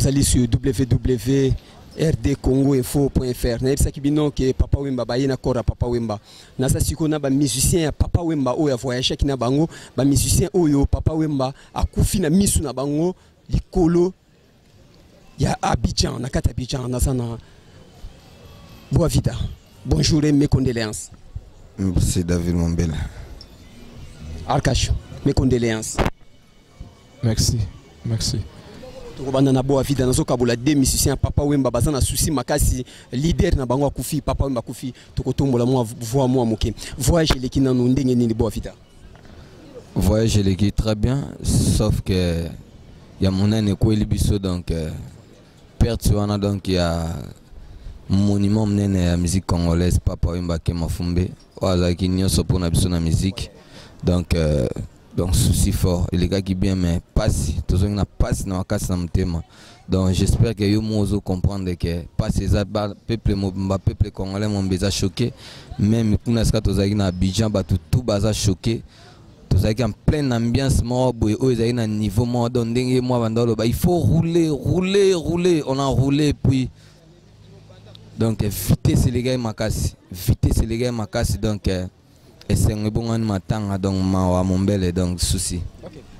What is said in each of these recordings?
allez sur www.rdcongoinfo.fr. Naïb Sakibino que Papa Wemba Bayena Kora Papa Wemba. Nasa sikona ba musicien Papa Wemba oya voyage kina bango ba musicien oyo Papa Wemba akufi na misu na bango likolo ya Abidjan na kata Abidjan nasa na boa vida. Bonjour et mes condoléances. C'est David Mombele. Arkash, mes condoléances. Merci, merci. Tokobanda na boa vida nazo kabula deux musiciens Papa Wemba bazana souci makasi leader na bango akufi Papa Wemba akufi tokotombola moi voix moi moké voyage les kina no ndenge nini boa vida. Voyage les très bien sauf que il y a mon ane ko libiso donc perte wana donc il y a monument mnene ya musique congolaise Papa Wemba ke mafumbe oza ki nyoso pona biso na musique donc souci fort et les gars qui bien mais passe tous on a passe dans casse dans thème donc j'espère que yo mozo comprendre que passe ça peuple peuple congolais mon beza choqué même kuna ska tous na Abidjan ba tout baza choqué tous en pleine ambiance moi boy o ils na niveau moi donc ndenge moi bandolo il faut rouler on a roulé puis donc vitesse les gars makasi donc et c'est un bon matin donc ma Mombele donc souci.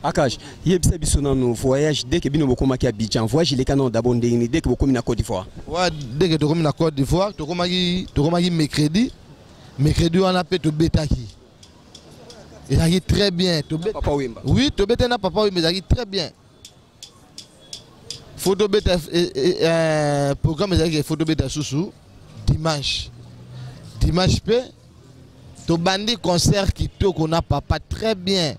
Akash, yebisa biso na no voyage dès que bino bokoma ki Abidjan voyage les canons d'abord ndenge dès que bokomi na Côte d'Ivoire. Ouais, dès que tokomi na Côte d'Ivoire, tokomaki mercredi on a fait to betaki. Il a très bien to bet. Papa Wemba. Oui, to beta na Papa Wemba, il a très bien. Photo beta programme il photo beta sous dimanche pe to bandi concert qui toko na papa très bien.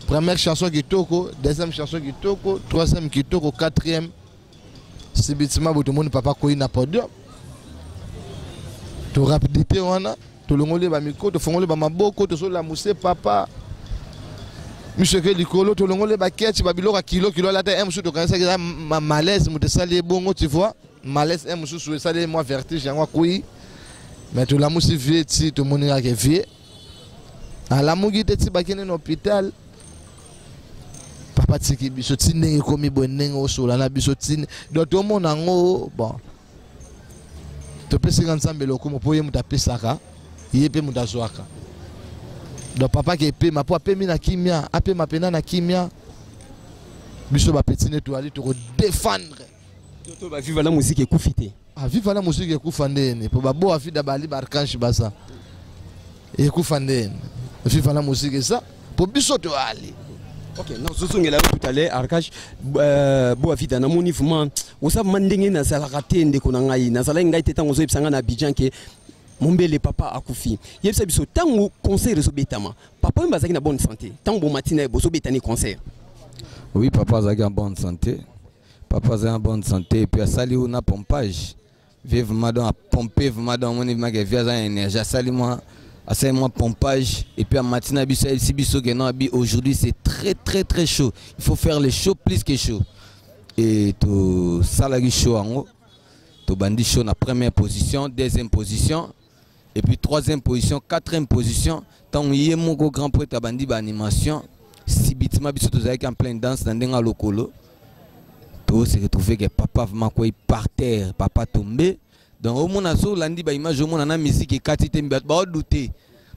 Première chanson qui toko, deuxième chanson qui toko, troisième qui toko, quatrième. C'est bêtement pour tout le monde papa koyi na podium. To rapidité wana, to longole ba miko, to fongole ba maboko, to so la mousse papa. Monsieur ke likolo, to longole ba ketch ba biloko kilo la ta M to kanisa que ma malaise mu te sali bongo tu vois. Malaise M sous sali moi vertige yango koyi. Mais tout la mousse vieux, tout le monde est vieux. À la mouille de Tibakine en hôpital. Papa Tiki Bissotine, comme il au sol, la Bissotine. Donc tout le monde en haut, bon. Tu peux se rendre ensemble, comme pour y taper ça, il peut me zoaka. Donc papa qui paie, ma poids paie na kimia, appelle ma pena na kimia. Bissot va pétiner, tu aller te défendre. Tu vas vivre la musique et koufité. Viva la musique ekufandeni pour babo afida bali barkanshi basa ekufandeni viva la musique ça pour biso to ali. OK non zozongela tout à l'heure Arkash bo afida na moni vraiment osa mandenge na sala ratende ko na ngai na sala ngai tetango zo ipsanga na Abidjan ke Mombele papa akufi yebisa biso tango concert zo betama papa mbazaki na bonne santé tango bo matina bo zo betani concert. Oui papa zaki en bonne santé. Papa est en bonne santé et puis à sali on a pompage. Vive madame à pomper madame mon événement qui vient à énergie à sali moi pompage et puis à matina biso ici biso que non aujourd'hui c'est très chaud. Il faut faire les chaud plus que chaud. Et tout salari chaud en haut. Tout bandi chaud na première position, deuxième position et puis troisième position, quatrième position. Tant y est mon grand poète à bandi animation. Si bitima biso tous avec en pleine danse dans denga lokolo. Tout se retrouvé que papa vraiment quoi par terre, papa tombé. Donc au moins aso landi ba image au moins na musique et katite mbi ba douter.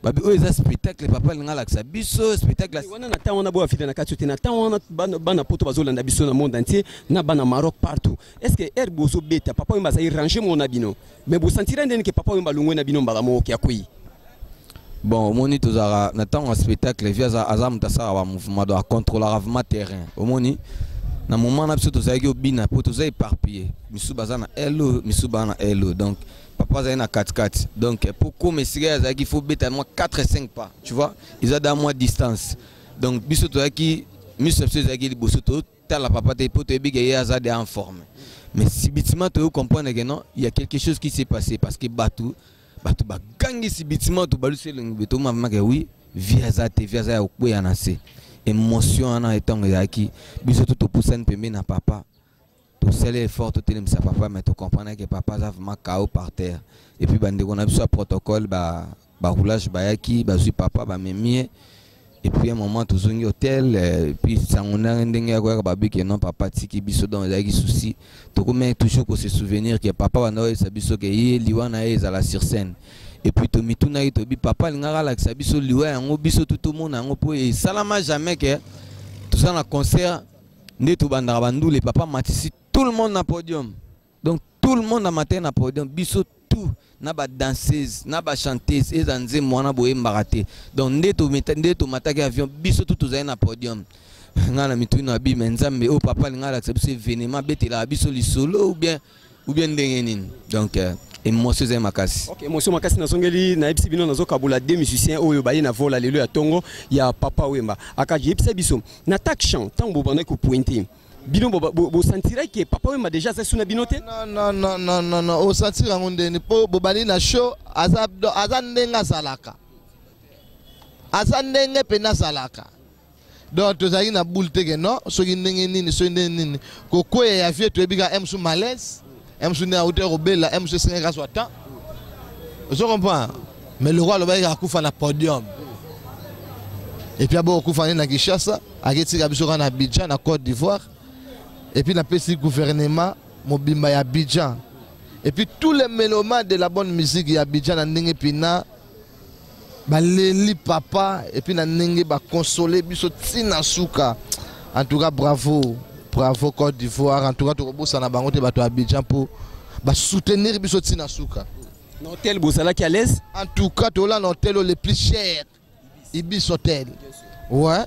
Ba bi o eza spectacle papa linga la sa biso spectacle. Wana na ta wana bo afite na katite na ta wana bana poto bazolanda biso na monde entier na bana Maroc partout. Est-ce que herbo so beta papa wemba sai ranger mon abino. Mais vous sentirez ndeni que papa wemba lungwe na bino mbala mo ki akui. Bon, au moni tozara na ta un spectacle via azam tasara wa mouvement de contrôler ravement terrain. Au moni na moment na biso tozaki obina po tozai éparpillé misu bazana hello misu bana hello donc papa zai na 4-4 donc pour comme siga zaki faut beta moi 4 et 5 pas tu vois ils ont dans moi distance donc biso tozaki misu zaki liboso to tala papa te po te biga ya za de en forme mais si bitima to comprendre que non il y a quelque chose qui s'est passé parce que batu ba gangi si bitima to balu selingi beto mama que oui via za okuya na se émotion en étant qui biso tout pour scène pembe na papa tout seul effort tout telim sa papa mais tu comprends que papa a vraiment KO par terre et puis bande on a besoin protocole ba roulage ba yaki ba zui papa ba memie Et puis à un moment tous un hôtel et puis ça on a ndenge quoi babi que non papa tiki biso dans les soucis to comme toujours que se souvenir que papa wana sa biso que liwana ezala sur scène et puis to mituna to bi papa lingara la sa biso liwa yango biso tout monde yango po et salama jamais que tout ça na concert ne to banda bandu les papa matisi tout le monde na podium donc tout le monde na matin na podium biso tout na ba danseuse na ba chanteuse ezanze mwana boye mbarate donc ndeto mataki avion biso tout tozali na podium ngana mitu na bi menzambe o papa ngala biso événement betela biso lisolo ou bien ndenge nini donc émotion za makasi. OK, émotion makasi na songeli na ebisi bino nazo kabula deux musiciens oyo baye na vola lelo ya tongo ya Papa Wemba akaji ebisa biso na tak chant tango bana ko pointer bino bo sentira que Papa Wemba déjà ça suna binote non o sentira ngondeni po bobali na show azandenga salaka azandenge pena salaka donc tozali na bulte que non soki ndenge nini so ndenge nini koko ya vie to ebika emsu malaise emsu na hauteur obela emsu senga so temps je comprends mais le roi le baïa akufa na podium et puis abo akufa na Kinshasa aketika biso na Abidjan na Côte d'Ivoire. Et puis, la petit gouvernement, Mobimba y Abidjan. Et puis, tous les mélomanes de la bonne musique y Abidjan, Nenge Pina, Leli Papa, et puis Nenge ba consoler, biso Tina Souka. En tout cas, bravo, bravo Côte d'Ivoire. En tout cas, Torobo Sanabangote bato Abidjan pour soutenir biso Tina Souka. L'hôtel Bosala qui à l'aise. En tout cas, tu as l'hôtel le plus cher, Ibis Hotel. Ouais.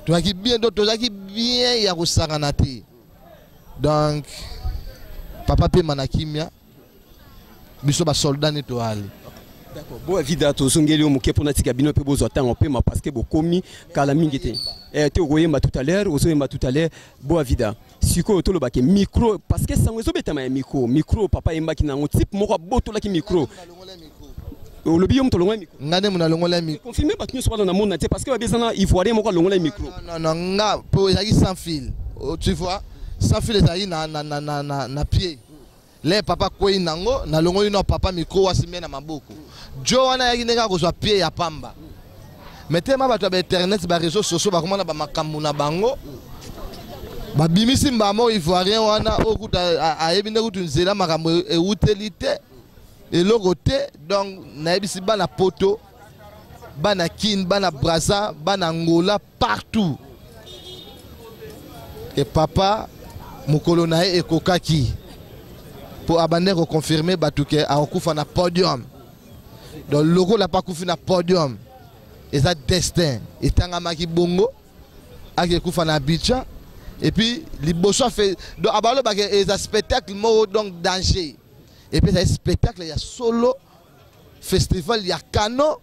Tu as bien d'autres, tu as bien Yarosaranati. Donc, papa pe manakimia, biso ba soldat nettoyé. D'accord. Bon évidemment, to songeli o muke pona tika bino pe bozo tanga pe ma parce que bo komi kala mingete. Te goyemba tout à l'heure, ozoyemba tout à l'heure, bo évidemment. Siko to lo ba ke micro parce que sango ezobeta ma micro papa yemba ki na ngo type moko boto la ki micro. O lobi yom to longola micro. Ngane muna longola micro. Confirmer ba tinu so na monde parce que ba bezana ivoirien moko longola micro. Non, nga po ezaki sans fil. Tu vois? Sans fil ezali na pied. Les papa koi nango na longo ino papa micro wasime na maboko. Jo wana yaki neka ko so pied ya pamba. Mettez-moi bato ba internet ba réseaux sociaux ba komona ba makambu na bango. Ba bimisi mbamo ivoirien wana okuta ayebi ne kutu nzela makambo e utilité et logoté donc na yebisi bana poto bana kin bana Brazza bana Angola partout. Et papa mukolo na e kokaki pour abandonner reconfirmer batuke a okufa na podium. Donc le logo la pas kufi na podium. Et ça destin et tangamaki bongo a kufa na Abidjan et puis liboso fait donc abalo ba que un spectacle mo donc danger. Et puis ça spectacle il y a solo festival il y a canon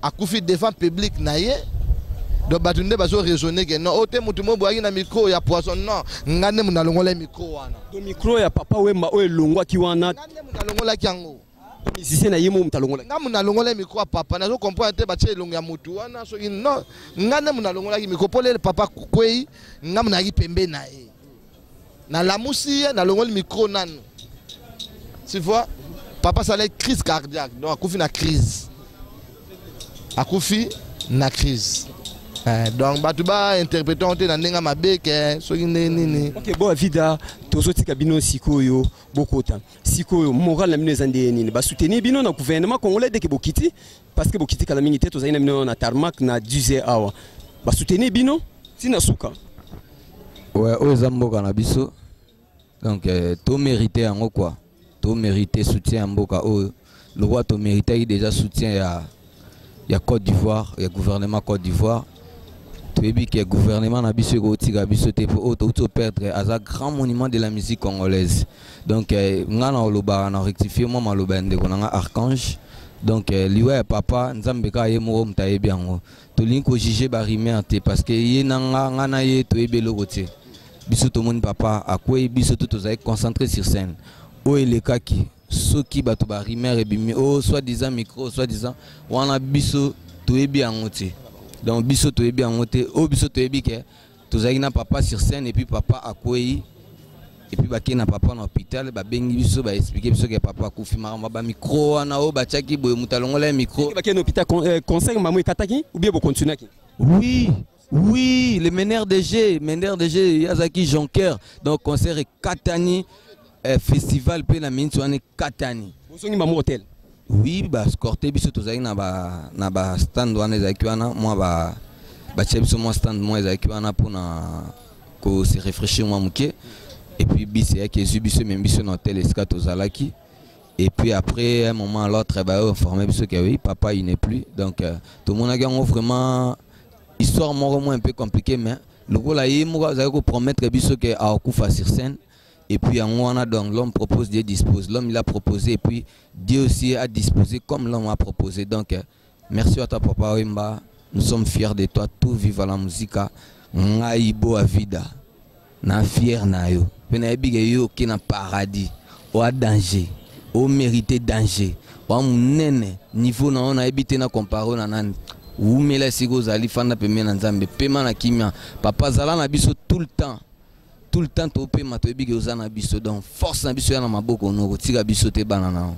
a kufi devant public naie. Donc batunde bazo raisonner que non ote mutu mo boaki na micro ya poisson non ngane muna longola micro wana do micro ya Papa Wemba o elongwa ki wana ngane muna longola kiango musicien na yemo mutalongola ngane muna longola micro papa na zo comprendre te ba tie longo ya mutu wana so non ngane muna longola ki micro pole papa kwei ngane muna ki pembe na e na la musi na longola micro nanu tu vois papa ça la crise cardiaque donc akufi na crise donc batuba interprétant te na ndenga mabeke soki nini. OK bon vida tozotika bino sikoyo bokota sikoyo moral na mino zande nini ba soutenir bino na gouvernement congolais dès que bokiti parce que bokiti kala mingi te tozali na bino na tarmac na 10 awa ba soutenir bino tina suka ouais o zamboka na biso donc to mériter yango quoi to mériter soutien mboka o le roi to mériter déjà soutien ya Côte d'Ivoire ya gouvernement Côte d'Ivoire. Tu sais que le gouvernement a perdre un grand monument de la musique congolaise. Donc, on a rectifié Archange. Donc, lui papa, Nzambeka est mort, bien. Tu l'as jugé parce que il y a un papa, à quoi il est concentré sur scène. Où est le cas qui ceux qui battent rimer et oh, soi-disant micro, soi-disant, on a biso, tu es bien. Donc biso to ebi angote o biso to ebi ke tozaki na papa sur scène et puis papa akwei et puis baki na papa na hôpital ba bengi biso ba expliquer biso ke papa kufi maramba ba micro na o ba chaki boye mutalongola micro baki na hôpital conseil mamu kataki ou bien bo continuer ki Oui, oui, le meneur de G, Yazaki Jonker, donc concert et Katani, festival pe na minsuane Katani. Bosongi mamu hotel. Oui, bah scorté biso tozaki na ba stand wana ezaki wana, moi ba biso moi stand moi ezaki wana pour na ko se réfléchir moi muke. Et puis biso yaki biso même biso na hotel esika tozalaki. Et puis après un moment à l'autre bah informé biso que oui, papa il n'est plus. Donc tout le monde a gagné vraiment histoire moins un peu compliquée, mais le rôle là il m'a promettre biso que à okufa sur scène. Et puis on a donc l'homme propose, Dieu dispose. L'homme il a proposé et puis Dieu aussi a disposé comme l'homme a proposé. Donc merci à toi papa Wemba. Nous sommes fiers de toi. Tout vive la musique. Ngaibo a vida. Na fier na yo. Penabiga yo qui na paradis. Ou a danger. Ou mérité danger. Ou munene niveau na on a habité na comparé na nan. Ou mela sigo zali fanda pe mena nzambe. Pema na kimia. Papa zala na biso tout le temps. Tout le temps topé matobi gezana biso donc force na biso ya na maboko no kotika biso te banana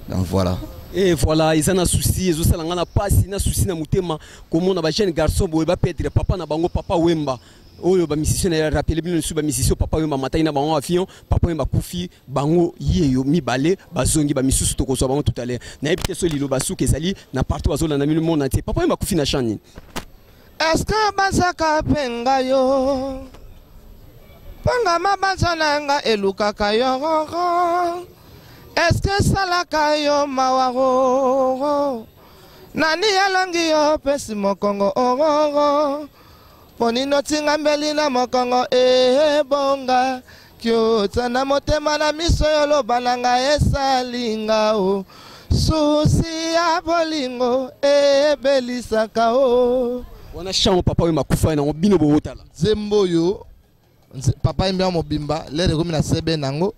donc voilà. Et voilà, ils ont un souci, ils ont un passe, ils ont un souci na mutema comme on a ba jeune garçon boy ba perdre papa na bango papa Wemba. Oyo ba musicien na rappeler bien sur ba musicien papa Wemba matai na bango avion papa Wemba kufi bango yeyo mibale bazongi ba misusu to koso bango tout à l'heure. Na ebite so lilo basu kezali na partout azola na le monde entier. Papa Wemba kufi na chani. Est-ce que bazaka penga yo? Panga mabanzananga elukaka yo. Est-ce que salaka yo mawaro? Nani alongi yo pesi mokongo Poni notinga mbeli na mokongo bonga. Kyo tana motema na miso yo lobalanga esalinga o. Susi ya bolingo belisaka o. Wana chango papa Wemba kufa na obino bo hotala. Zembo yo. Papa aime bien mon bimba, l'air de comme la sebe nango,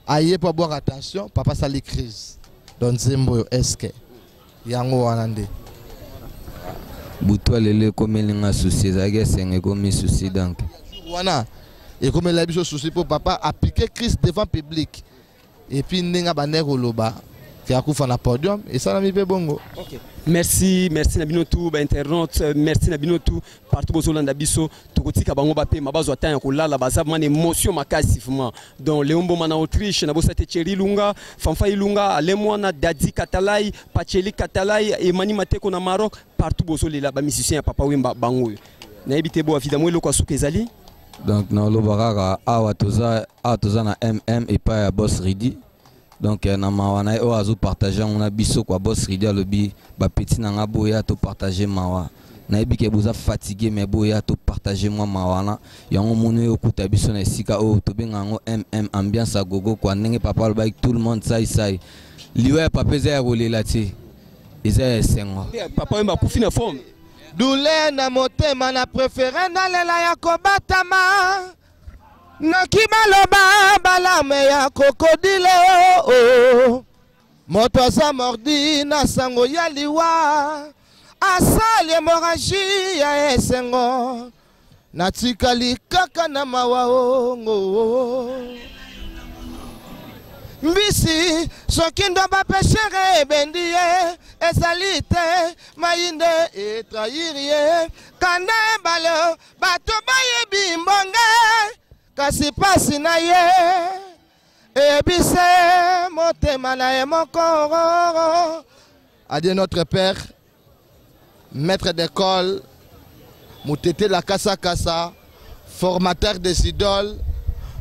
aïe pour boire attention, papa ça les crise. Donc zembo est-ce que yango wanande. Boutoua lele comme l'inga souci, zage senge comme souci donc. Wana et comme la biso souci pour papa appliquer crise devant public. Et puis n'enga baner loba qui a couffé na podium et ça na mi pe bongo. OK. Merci Nabino tout ba internaute, merci Nabino tout partout bozolanda biso tokotika bango ba pe mabazo atanya kolala baza man émotion makasivement. Donc Léombo mana Autriche na bosate Thierry Lunga, Fanfa Ilunga, Alemwana Dadi Katalai, Pacheli Katalai, Emani Mateko na Maroc, partout bozolela ba musicien papa Wemba bango. Na ebite bo évidemment eloko asuka ezali. Donc na lo baraka awa toza na MM et pas à Boss Ridi. Donc na mawana o azo partager on a biso kwa Boss Ridi alobi ba petit na boya to partager mawa na ebike boza fatigué mais boya to partager moi mawana yango monu okuta biso na sika o to benga ngo MM ambiance a gogo kwa ndenge papa alobi tout le monde sai liwe papa za ya rolela ti eza sengo papa Wemba kufi na forme douleur na motema na préféré na lela ya kobatama. Nakimaloba balame ya krokodile moto sa mordi na sango ya liwa asali hémorragie ya esengo natikali kaka na mawaongo mbisi soki ndo bapeshere ebendie ezali te mayinde etrahirie kanda ebale bato bayebi mbonge kasi pasi na ye ebise motema na ye mokoro. Adieu notre père, maître d'école, Moutete la Kassa Kassa, formateur des idoles,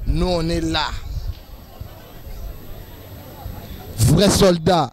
nous on est là. Vrai soldat,